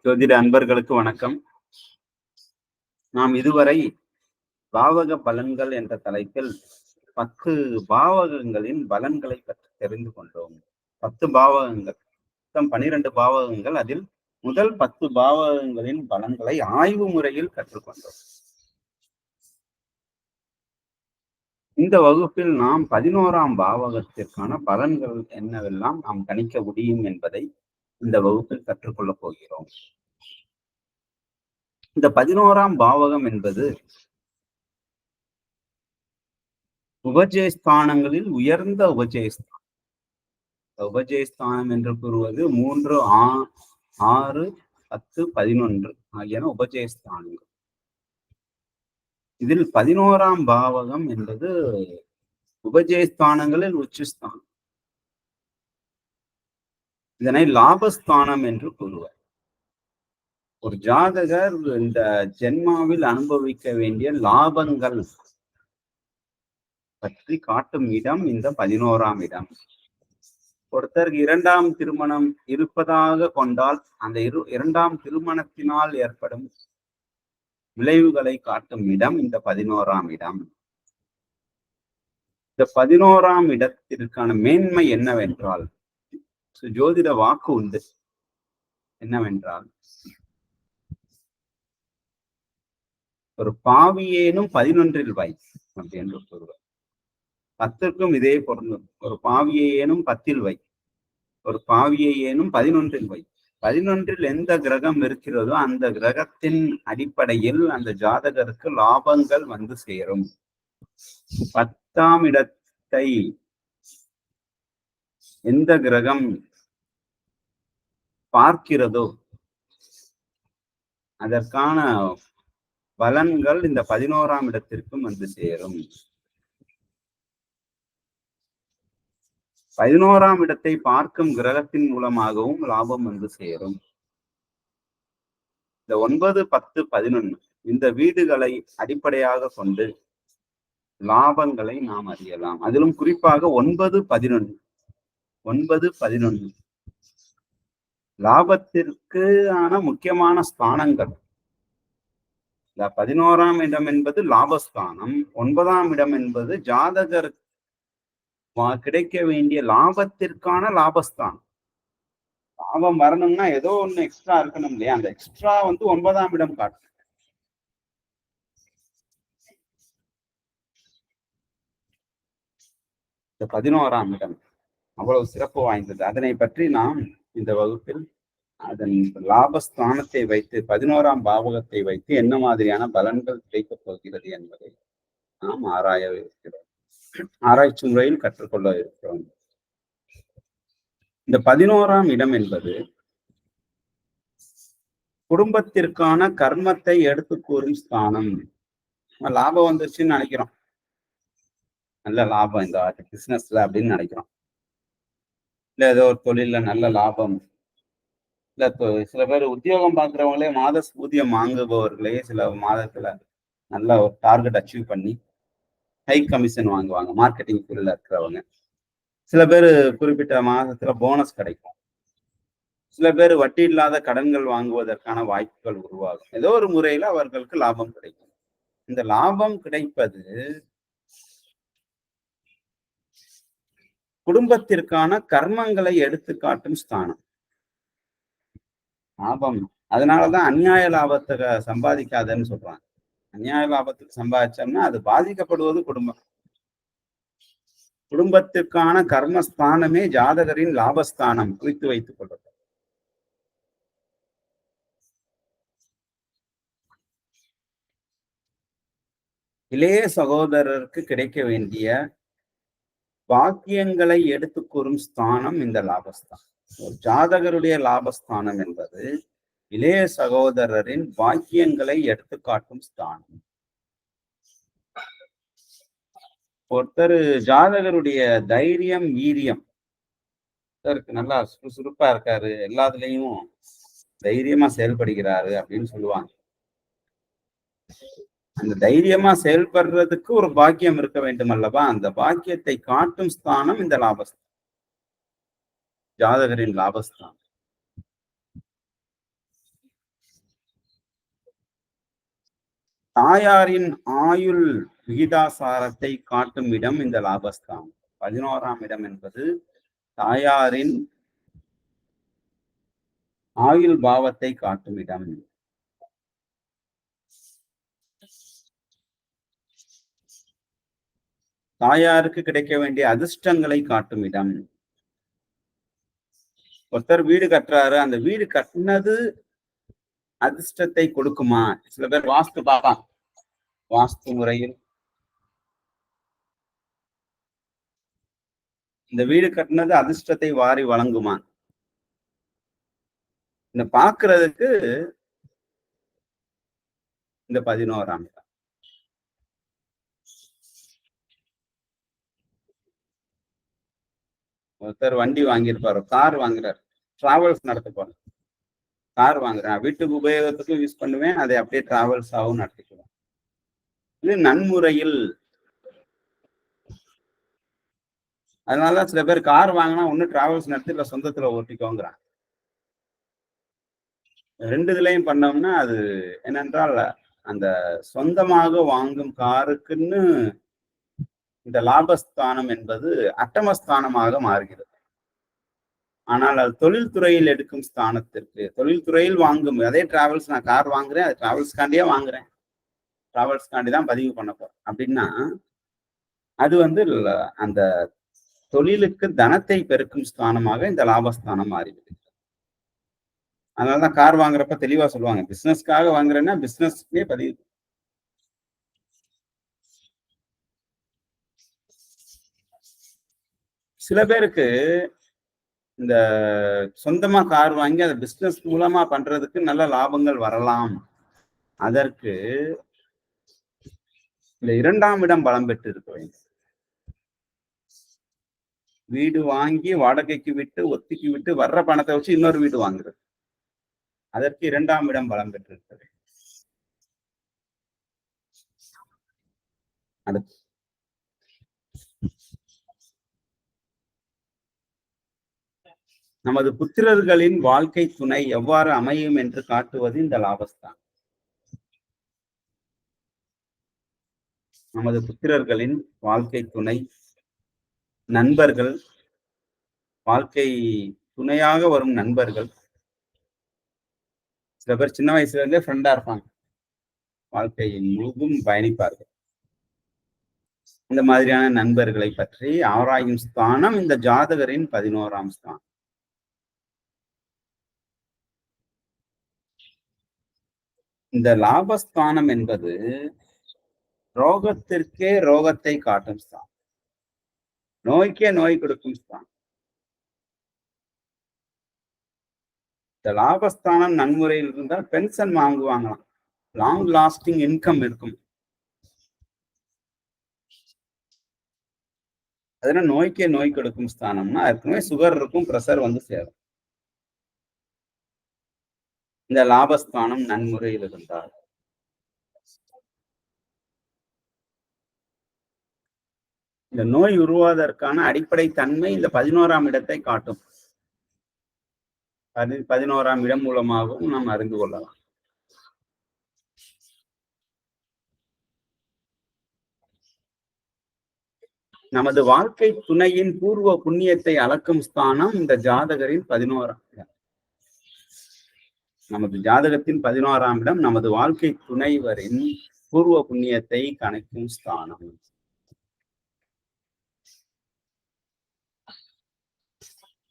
ஜோதிட அன்பர்களுக்கு வணக்கம். நாம் இதுவரை பாவக பலன்கள் என்ற தலைப்பில் 10 பாவகங்களின் பலன்களை பற்றி தெரிந்து கொண்டோம். 10 பாவகங்கள், மொத்தம் 12 பாவகங்கள். அதில் முதல் 10 பாவகங்களின் பலன்களை ஆய்வு முறையில் கற்றுக்கொண்டோம். இந்த வகுப்பில் நாம் 11ஆம் பாவகத்திற்கான பலன்கள் என்னவெல்லாம் நாம் கணிக்க முடியும் என்பதை இந்த வகுப்பில் கற்றுக்கொள்ளப் போகிறோம். இந்த 11ஆம் பாவகம் என்பது உபஜயஸ்தானங்களில் உயர்ந்த உபஜயஸ்தானம். உபஜயஸ்தானம் என்று கூறுவது 3, 6, 10, 11 ஆகியன உபஜயஸ்தானங்கள். இதில் 11ஆம் பாவகம் என்பது உபஜயஸ்தானங்களில் உச்சஸ்தானம். இதனை லாபஸ்தானம் என்று கூறுவர். ஒரு ஜாதகர் இந்த ஜென்மாவில் அனுபவிக்க வேண்டிய லாபங்கள் பற்றி காட்டும் இடம் இந்த 11ஆம் இடம். ஒருத்தருக்கு 2ஆம் திருமணம் இருப்பதாக கொண்டால் அந்த இரண்டாம் திருமணத்தினால் ஏற்படும் விளைவுகளை காட்டும் இடம் இந்த 11ஆம் இடம். இந்த 11ஆம் இடத்திற்கான மேன்மை என்னவென்றால், ஜோதிட வாக்கு உண்டு. என்னவென்றால், ஒரு பாவியேனும் 11ல் வை அப்படி என்று கூறுவார். 10க்கும் இதே பொருந்தும். ஒரு பாவியேனும் 10ல் வை, ஒரு பாவியேனும் 11ல் வை. 11ல் எந்த கிரகம் இருக்கிறதோ அந்த கிரகத்தின் அடிப்படையில் அந்த ஜாதகருக்கு லாபங்கள் வந்து சேரும். 10ஆம் இடத்தை எந்த கிரகம் பார்க்கிறதோ அதற்கான பலன்கள் இந்த 11ஆம் இடத்திற்கும் வந்து சேரும். 11ஆம் இடத்தை பார்க்கும் கிரகத்தின் மூலமாகவும் லாபம் வந்து சேரும். இந்த 9, 10, 11 இந்த வீடுகளை அடிப்படையாக கொண்டு லாபங்களை நாம் அறியலாம். அதிலும் குறிப்பாக 9, 11 லாபத்திற்கு முக்கியமான ஸ்தானங்கள். இந்த 11ஆம் இடம் என்பது லாபஸ்தானம். 9ஆம் இடம் என்பது ஜாதகர் கிடைக்க வேண்டிய லாபத்திற்கான லாபஸ்தானம். லாபம் வரணும்னா ஏதோ ஒண்ணு எக்ஸ்ட்ரா இருக்கணும் இல்லையா? அந்த எக்ஸ்ட்ரா 9ஆம் இடம் காட்டும். இந்த 11ஆம் இடம் அவ்வளவு சிறப்பு வாய்ந்தது. அதனை பற்றி நாம் இந்த வகுப்பில் அதன் லாபஸ்தானத்தை வைத்து 11ஆம் பாவகத்தை வைத்து என்ன மாதிரியான பலன்கள் கிடைக்கப் போகிறது என்பதை நாம் ஆராய இருக்கிறோம். ஆராய்ச்சி முறையில் கற்றுக்கொள்ள இருக்கிறோம். இந்த 11ஆம் இடம் என்பது குடும்பத்திற்கான கர்மத்தை எடுத்து கூறும் ஸ்தானம். லாபம் வந்துருச்சுன்னு நினைக்கிறோம், நல்ல லாபம் இந்த பிசினஸ்ல அப்படின்னு நினைக்கிறோம். இல்ல ஏதோ ஒரு தொழில நல்ல லாபம். இல்ல சில பேர் உத்தியோகம் பார்க்குறவங்களே மாத ஊதியம் வாங்குபவர்களே சில மாதத்துல நல்ல ஒரு டார்கெட் அச்சீவ் பண்ணி ஹை கமிஷன் வாங்குவாங்க. மார்க்கெட்டிங் ஃபீல்ட்ல இருக்கிறவங்க சில பேர் குறிப்பிட்ட மாதத்துல போனஸ் கிடைக்கும். சில பேர் வட்டி இல்லாத கடன்கள் வாங்குவதற்கான வாய்ப்புகள் உருவாகும். ஏதோ ஒரு முறையில அவர்களுக்கு லாபம் கிடைக்கும். இந்த லாபம் கிடைப்பது குடும்பத்திற்கான கர்மங்களை எடுத்து காட்டும் ஸ்தானம். லாபம் அதனாலதான் அநியாய லாபத்தை சம்பாதிக்காதன்னு சொல்றாங்க. அநியாய லாபத்துக்கு சம்பாதிச்சோம்னா அது பாதிக்கப்படுவது குடும்பம். குடும்பத்திற்கான கர்மஸ்தானமே ஜாதகரின் லாபஸ்தானம் குறித்து வைத்துக் கொள்வது. இளைய சகோதரருக்கு கிடைக்க வேண்டிய பாக்கியங்களை எடுத்து கூறும் ஸ்தானம் இந்த லாபஸ்தானம். ஒரு ஜாதகருடைய லாபஸ்தானம் என்பது இளைய சகோதரரின் பாக்கியங்களை எடுத்து காட்டும் ஸ்தானம். ஒருத்தர் ஜாதகருடைய தைரியம், வீரியம், நல்லா சுறுசுறுப்பா இருக்காரு, எல்லாத்துலயும் தைரியமா செயல்படுகிறாரு அப்படின்னு சொல்லுவாங்க. அந்த தைரியமா செயல்படுறதுக்கு ஒரு பாக்கியம் இருக்க வேண்டும் அல்லவா? அந்த பாக்கியத்தை காட்டும் ஸ்தானம் இந்த லாபஸ்தானம், ஜாதகரின் லாபஸ்தானம். தாயாரின் ஆயுள் விகிதாசாரத்தை காட்டும் இடம் இந்த லாபஸ்தானம். 11ஆம் இடம் என்பது தாயாரின் ஆயுள் பாவத்தை காட்டும் இடம். தாயாருக்கு கிடைக்க வேண்டிய அதிர்ஷ்டங்களை காட்டும் இடம். ஒருத்தர் வீடு கட்டுறாரு, அந்த வீடு கட்டினது அதிர்ஷ்டத்தை கொடுக்குமா? சில பேர் வாஸ்து பார்க்கலாம், வாஸ்து முறையில் இந்த வீடு கட்டினது அதிர்ஷ்டத்தை வாரி வழங்குமா? இந்த பாக்குறதுக்கு இந்த 11ஆம் இடம். ஒருத்தர் வண்டி வாங்கியிருப்பாரு, கார் வாங்குறாரு, டிராவல்ஸ் நடத்த போறேன், கார் வாங்குறேன், வீட்டுக்கு உபயோகத்துக்கும் யூஸ் பண்ணுவேன், அதை அப்படியே டிராவல்ஸ் ஆகும் நடத்திக்குவேன். இது நன்முறையில். அதனால சில பேர் கார் வாங்கினா ஒண்ணு டிராவல்ஸ் நடத்தி இல்ல சொந்தத்துல ஓட்டிக்கோங்கிறான். ரெண்டு இதுலயும் பண்ணோம்னா அது என்னென்றால் அந்த சொந்தமாக வாங்கும் காருக்குன்னு இந்த லாபஸ்தானம் என்பது அட்டமஸ்தானமாக மாறுகிறது. ஆனால் அது தொழில்துறையில் எடுக்கும் ஸ்தானத்திற்கு, தொழில்துறையில் வாங்கும் அதே டிராவல்ஸ், நான் கார் வாங்குறேன், அது டிராவல்ஸ்காண்டியே வாங்குறேன், டிராவல்ஸ்காண்டி தான் பதிவு பண்ண போறேன் அப்படின்னா அது வந்து அந்த தொழிலுக்கு தனத்தை பெருக்கும் ஸ்தானமாக இந்த லாபஸ்தானம் மாறிவிடுது. அதனாலதான் கார் வாங்குறப்ப தெளிவா சொல்லுவாங்க, பிசினஸ்க்காக வாங்குறேன்னா பிசினஸ்க்கே பதிவு. சில பேருக்கு இந்த சொந்தமா கார் வாங்கி அதை பிசினஸ் மூலமா பண்றதுக்கு நல்ல லாபங்கள் வரலாம். அதற்கு இந்த 2ஆம் இடம் பலம் பெற்று இருக்க வேண்டும். வீடு வாங்கி வாடகைக்கு விட்டு ஒத்திக்கு விட்டு வர்ற பணத்தை வச்சு இன்னொரு வீடு வாங்குறது, அதற்கு 2ஆம் இடம் பலம் பெற்றிருக்கிறது. அடுத்து நமது புத்திரர்களின் வாழ்க்கை துணை எவ்வாறு அமையும் என்று காட்டுவது இந்த லாபஸ்தான். நமது புத்திரர்களின் வாழ்க்கை துணை, நண்பர்கள், வாழ்க்கை துணையாக வரும் நண்பர்கள். சில பேர் சின்ன வயசுல இருந்தே ஃப்ரெண்டா இருப்பாங்க, வாழ்க்கையின் முழுதும் பயணிப்பார்கள். இந்த மாதிரியான நண்பர்களை பற்றி ஆராயும் ஸ்தானம் இந்த ஜாதகரின் 11ஆம் ஸ்தானம். இந்த லாபஸ்தானம் என்பது ரோகத்திற்கே ரோகத்தை காட்டும் ஸ்தானம், நோய்க்கே நோய் கொடுக்கும் ஸ்தானம். இந்த லாபஸ்தானம் நன்முறையில் இருந்தால் பென்ஷன் வாங்குவாங்களாம், லாங் லாஸ்டிங் இன்கம் இருக்கும். அதனால நோய்க்கே நோய் கொடுக்கும் ஸ்தானம்னா ஏற்கனவே சுகர் இருக்கும், பிரஷர் வந்து சேரும். இந்த லாபஸ்தானம் நன்முறையில் இருந்தால் இந்த நோய் உருவாவதற்கான அடிப்படை தன்மை இந்த 11ஆம் இடத்தை காட்டும். 11ஆம் இடம் மூலமாகவும் நாம் அறிந்து கொள்ளலாம். நமது வாழ்க்கை துணையின் பூர்வ புண்ணியத்தை அளக்கும் ஸ்தானம் இந்த ஜாதகரின் 11ஆம் இடம். நமது ஜாதகத்தின் 11ஆம் இடம் நமது வாழ்க்கை துணைவரின் பூர்வ புண்ணியத்தை கணக்கும் ஸ்தானம்.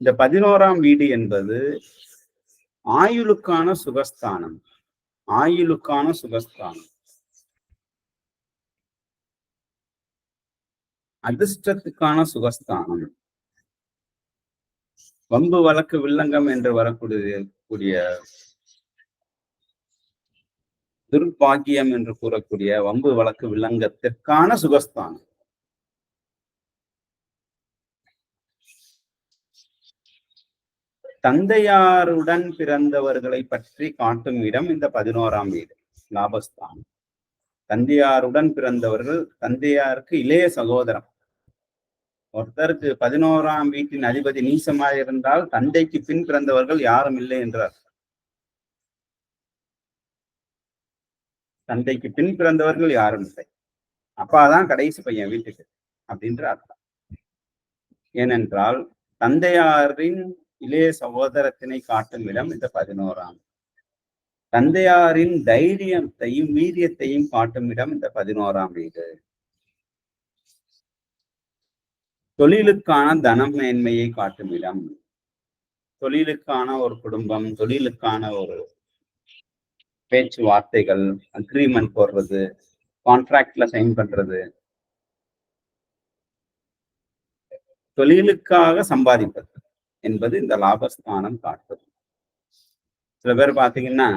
இந்த 11ஆம் வீடு என்பது ஆயுளுக்கான சுகஸ்தானம், ஆயுளுக்கான சுகஸ்தானம், அதிர்ஷ்டத்துக்கான சுகஸ்தானம், வம்பு வழக்கு வில்லங்கம் என்று வரக்கூடிய துர்பாக்கியம் என்று கூறக்கூடிய வம்பு வழக்கு வில்லங்கத்திற்கான சுகஸ்தானம். தந்தையாருடன் பிறந்தவர்களை பற்றி காட்டும் இடம் இந்த 11ஆம் வீடு, லாபஸ்தானம். தந்தையாருடன் பிறந்தவர்கள், தந்தையாருக்கு இளைய சகோதரம். ஒருத்தருக்கு 11ஆம் வீட்டின் அதிபதி நீசமாக இருந்தால் தந்தைக்கு பின் பிறந்தவர்கள் யாரும் இல்லை என்றார். தந்தைக்கு பின் பிறந்தவர்கள் யாரும் இல்லை. அப்பாதான் கடைசி பையன் வீட்டுக்கு அப்படின்ற அர்த்தம். ஏனென்றால் தந்தையாரின் இளைய சகோதரத்தினை காட்டும் இடம் இந்த 11ஆம். தந்தையாரின் தைரியத்தையும் வீரியத்தையும் காட்டும் இடம் இந்த 11ஆம் வீடு. தொழிலுக்கான தனம் மேன்மையை காட்டும் இடம், தொழிலுக்கான ஒரு குடும்பம், தொழிலுக்கான ஒரு பேச்சுவார்த்தைகள், அக்ரிமெண்ட் போடுறது, கான்ட்ராக்ட்ல சைன் பண்றது, தொழிலுக்காக சம்பாதிப்பது என்பது இந்த லாபஸ்தானம் காட்டுது. சில பேர் பாத்தீங்கன்னா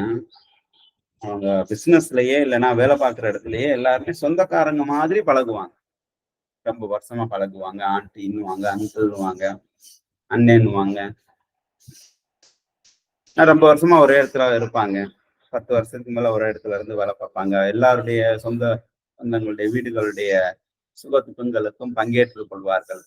அவங்க பிசினஸ்லயே இல்லைன்னா வேலை பார்க்குற இடத்துலயே எல்லாருமே சொந்தக்காரங்க மாதிரி பழகுவாங்க. ரொம்ப வருஷமா பழகுவாங்க. ஆண்டின்னுவாங்க, அங்கிள்னுவாங்க, அண்ணன்னுவாங்க. ரொம்ப வருஷமா ஒரே இடத்துல இருப்பாங்க. 10 வருஷத்துக்கு மேல ஒரே இடத்துல இருந்து வேலை பார்ப்பாங்க. எல்லாருடைய சொந்தங்களுடைய வீடுகளுடைய சுகதுக்கங்களுக்கும் பங்கேற்றுக் கொள்வார்கள்.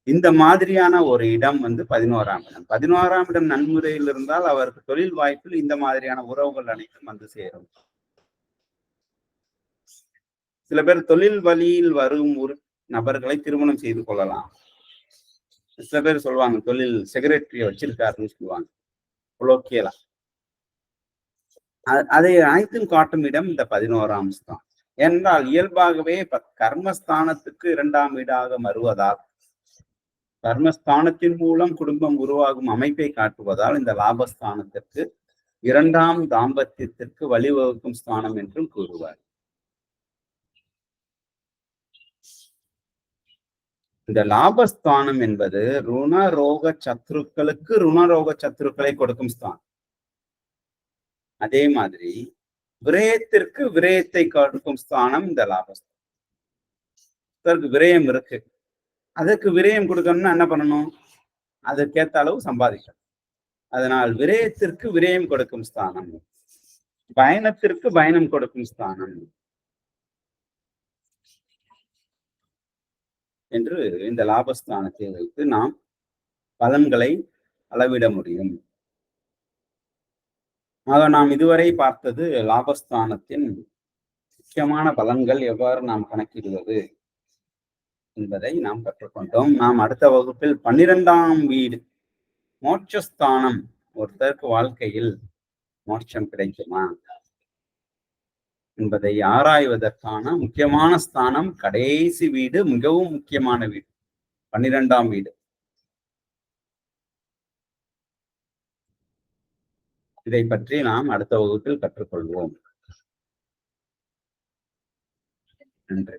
இந்த மாதிரியான ஒரு இடம் வந்து 11ஆம் இடம். 11ஆம் இடம் நன்முறையில் இருந்தால் அவருக்கு தொழில் வாய்ப்பில் இந்த மாதிரியான உறவுகள் அனைத்தும் வந்து சேரும். சில பேர் தொழில் வழியில் வரும் ஒரு நபர்களை திருமணம் செய்து கொள்ளலாம். சில பேர் சொல்லுவாங்க தொழில் செக்ரட்டரிய வச்சிருக்காருன்னு சொல்லுவாங்க. புலோக்கியலாம். அதை அனைத்தும் காட்டும் இடம் இந்த 11ஆம் ஸ்தானம். என்றால் இயல்பாகவே கர்மஸ்தானத்துக்கு 2ஆம் வீடாக வருவதால், கர்மஸ்தானத்தின் மூலம் குடும்பம் உருவாகும் அமைப்பை காட்டுவதால் இந்த லாபஸ்தானத்திற்கு 2ஆம் தாம்பத்தியத்திற்கு வழிவகுக்கும் ஸ்தானம் என்றும் கூறுவார். இந்த லாபஸ்தானம் என்பது ருணரோக சத்ருக்களுக்கு ருணரோக சத்ருக்களை கொடுக்கும் ஸ்தானம். அதே மாதிரி விரயத்திற்கு விரயத்தை கொடுக்கும் ஸ்தானம் இந்த லாபஸ்தானம். விரயம் இருக்கு, அதற்கு விரயம் கொடுக்கணும்னா என்ன பண்ணணும்? அதற்கேற்ற அளவு சம்பாதிக்கணும். அதனால் விரயத்திற்கு விரயம் கொடுக்கும் ஸ்தானம், பயணத்திற்கு பயணம் கொடுக்கும் ஸ்தானம் என்று இந்த லாபஸ்தானத்தை வைத்து நாம் பலன்களை அளவிட முடியும். ஆக நாம் இதுவரை பார்த்தது லாபஸ்தானத்தின் முக்கியமான பலன்கள் எவ்வாறு நாம் கணக்கிடுவது என்பதை நாம் கற்றுக்கொண்டோம். நாம் அடுத்த வகுப்பில் 12ஆம் வீடு மோட்சஸ்தானம், ஒருத்தருக்கு வாழ்க்கையில் மோட்சம் கிடைக்குமா என்பதை ஆராய்வதற்கான முக்கியமான ஸ்தானம், கடைசி வீடு, மிகவும் முக்கியமான வீடு 12ஆம் வீடு. இதை பற்றி நாம் அடுத்த வகுப்பில் கற்றுக்கொள்வோம். நன்றி.